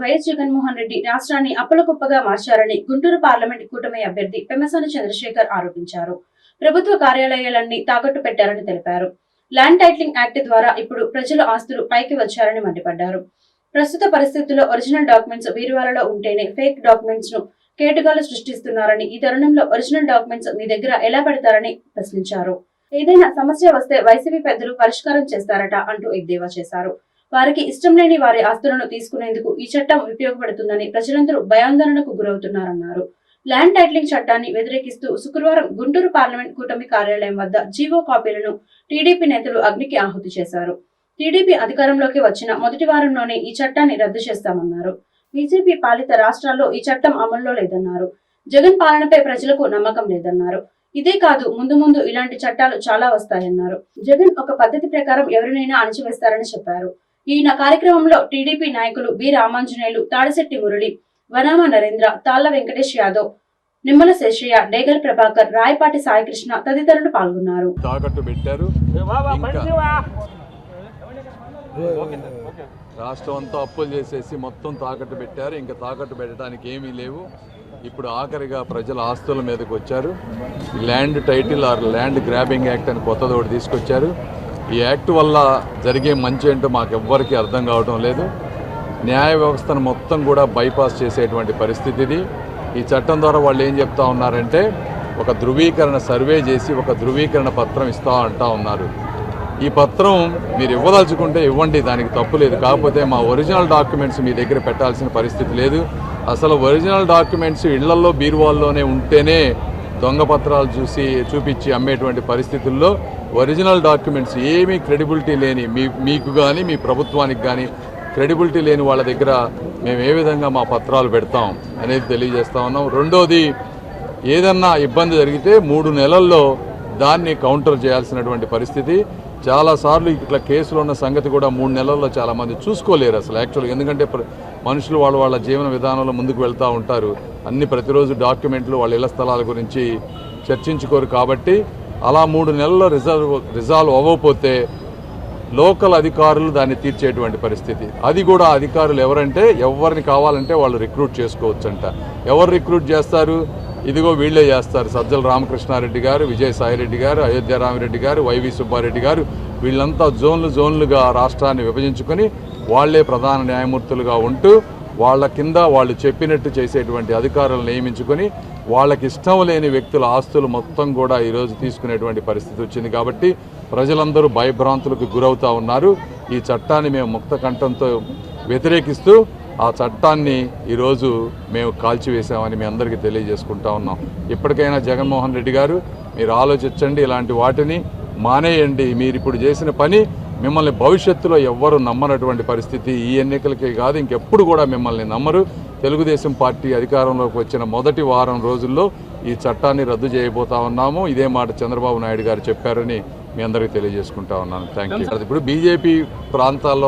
YS Jaganmohan Reddy రాష్ట్రాన్ని అప్పలకుప్పగా మార్చారని Guntur parliament కూటమి అభ్యర్థి పెమ్మసాని చంద్రశేఖర్ ఆరోపించారు. ప్రభుత్వ కార్యాలయాలన్నీ తాకట్టు పెట్టారని తెలిపారు. ల్యాండ్ టైటిలింగ్ యాక్ట్ ద్వారా ఇప్పుడు ప్రజల ఆస్తులు పైకి వచ్చారని మండిపడ్డారు. ప్రస్తుత పరిస్థితుల్లో ఒరిజినల్ డాక్యుమెంట్స్ వీరివాలలో ఉంటేనే ఫేక్ డాక్యుమెంట్స్ ను కేటుగాలు సృష్టిస్తున్నారని, ఈ తరుణంలో ఒరిజినల్ డాక్యుమెంట్స్ మీ దగ్గర ఎలా పెడతారని ప్రశ్నించారు. ఏదైనా సమస్య వస్తే వైసీపీ పెద్దలు పరిష్కారం చేస్తారట అంటూ ఎద్దేవా చేశారు. వారికి ఇష్టం లేని వారి ఆస్తులను తీసుకునేందుకు ఈ చట్టం ఉపయోగపడుతుందని ప్రజలందరూ భయాందోళనకు గురవుతున్నారన్నారు. ల్యాండ్ టైటిలింగ్ చట్టాన్ని వ్యతిరేకిస్తూ శుక్రవారం గుంటూరు పార్లమెంట్ కూటమి కార్యాలయం వద్ద జీవో కాపీలను టీడీపీ నేతలు అగ్నికి ఆహుతి చేశారు. టీడీపీ అధికారంలోకి వచ్చిన మొదటి వారంలోనే ఈ చట్టాన్ని రద్దు చేస్తామన్నారు. బీజేపీ పాలిత రాష్ట్రాల్లో ఈ చట్టం అమల్లో లేదన్నారు. జగన్ పాలనపై ప్రజలకు నమ్మకం లేదన్నారు. ఇదే కాదు, ముందు ముందు ఇలాంటి చట్టాలు చాలా వస్తాయన్నారు. జగన్ ఒక పద్ధతి ప్రకారం ఎవరినైనా అణచివేస్తారని చెప్పారు. ఈ కార్యక్రమంలో టీడీపీ నాయకులు బి రామాంజనేయులు, తాడిశెట్టి మురళి, వనామ నరేంద్ర, తాళ్ల వెంకటేష్ యాదవ్, నిమ్మల శేషయ్య, డేగల ప్రభాకర్, రాయపాటి సాయికృష్ణ తదితరులు పాల్గొన్నారు. రాష్ట్రం అంతా అప్పులు చేసేసి మొత్తం తాకట్టు పెట్టారు. ఇంకా తాకట్టు పెట్టడానికి ఏమీ లేవు. ఇప్పుడు ఆఖరిగా ప్రజల ఆస్తుల మీదకి వచ్చారు. Land title are land grabbing act అని కొత్తది ఒకటి తీసుకొచ్చారు. ఈ యాక్ట్ వల్ల జరిగే మంచి ఏంటో మాకు ఎవ్వరికీ అర్థం కావడం లేదు. న్యాయ వ్యవస్థను మొత్తం కూడా బైపాస్ చేసేటువంటి పరిస్థితి ఇది. ఈ చట్టం ద్వారా వాళ్ళు ఏం చెప్తా ఉన్నారంటే ఒక ధృవీకరణ సర్వే చేసి ఒక ధృవీకరణ పత్రం అంటా ఉన్నారు. ఈ పత్రం మీరు ఇవ్వదలుచుకుంటే ఇవ్వండి, దానికి తప్పు లేదు. కాకపోతే మా ఒరిజినల్ డాక్యుమెంట్స్ మీ దగ్గర పెట్టాల్సిన పరిస్థితి లేదు. అసలు ఒరిజినల్ డాక్యుమెంట్స్ ఇళ్లలో బీరువాల్లోనే ఉంటేనే దొంగ పత్రాలు చూపించి అమ్మేటువంటి పరిస్థితుల్లో ఒరిజినల్ డాక్యుమెంట్స్ ఏమీ క్రెడిబిలిటీ లేని మీకు కానీ మీ ప్రభుత్వానికి కానీ క్రెడిబిలిటీ లేని వాళ్ళ దగ్గర మేము ఏ విధంగా మా పత్రాలు పెడతాం అనేది తెలియజేస్తా ఉన్నాం. రెండోది, ఏదన్నా ఇబ్బంది జరిగితే 3 నెలల్లో దాన్ని కౌంటర్ చేయాల్సినటువంటి పరిస్థితి. చాలాసార్లు ఇట్లా కేసులు ఉన్న సంగతి కూడా 3 నెలల్లో చాలామంది చూసుకోలేరు అసలు యాక్చువల్గా. ఎందుకంటే మనుషులు వాళ్ళ జీవన విధానంలో ముందుకు వెళ్తూ ఉంటారు. ప్రతిరోజు డాక్యుమెంట్లు వాళ్ళ ఇళ్ల స్థలాల గురించి చర్చించుకోరు. కాబట్టి అలా 3 నెలల్లో రిజాల్వ్ అవ్వకపోతే లోకల్ అధికారులు దాన్ని తీర్చేటువంటి పరిస్థితి. అది కూడా అధికారులు ఎవరంటే ఎవరిని కావాలంటే వాళ్ళు రిక్రూట్ చేసుకోవచ్చంట. ఎవరు రిక్రూట్ చేస్తారు? ఇదిగో వీళ్లే చేస్తారు. సజ్జల రామకృష్ణారెడ్డి గారు, విజయసాయిరెడ్డి గారు, అయోధ్య రామిరెడ్డి గారు, వైవి సుబ్బారెడ్డి గారు, వీళ్ళంతా జోన్లుగా రాష్ట్రాన్ని విభజించుకొని వాళ్లే ప్రధాన న్యాయమూర్తులుగా ఉంటూ వాళ్ళ కింద వాళ్ళు చెప్పినట్టు చేసేటువంటి అధికారులను నియమించుకొని వాళ్ళకి ఇష్టం లేని వ్యక్తుల ఆస్తులు మొత్తం కూడా ఈరోజు తీసుకునేటువంటి పరిస్థితి వచ్చింది. కాబట్టి ప్రజలందరూ భయభ్రాంతులకు గురవుతూ ఉన్నారు. ఈ చట్టాన్ని మేము ముక్త కంఠంతో వ్యతిరేకిస్తూ ఆ చట్టాన్ని ఈరోజు మేము కాల్చివేశామని మీ అందరికీ తెలియజేసుకుంటా ఉన్నాం. ఇప్పటికైనా జగన్మోహన్ రెడ్డి గారు మీరు ఆలోచించండి, ఇలాంటి వాటిని మానేయండి. మీరు ఇప్పుడు చేసిన పని మిమ్మల్ని భవిష్యత్తులో ఎవ్వరు నమ్మనటువంటి పరిస్థితి. ఈ ఎన్నికలకే కాదు, ఇంకెప్పుడు కూడా మిమ్మల్ని నమ్మరు. తెలుగుదేశం పార్టీ అధికారంలోకి వచ్చిన మొదటి వారం రోజుల్లో ఈ చట్టాన్ని రద్దు చేయబోతా ఉన్నాము. ఇదే మాట చంద్రబాబు నాయుడు గారు చెప్పారని మీ అందరికీ తెలియజేసుకుంటా ఉన్నాను. Thank you. ఇప్పుడు బీజేపీ ప్రాంతాల్లో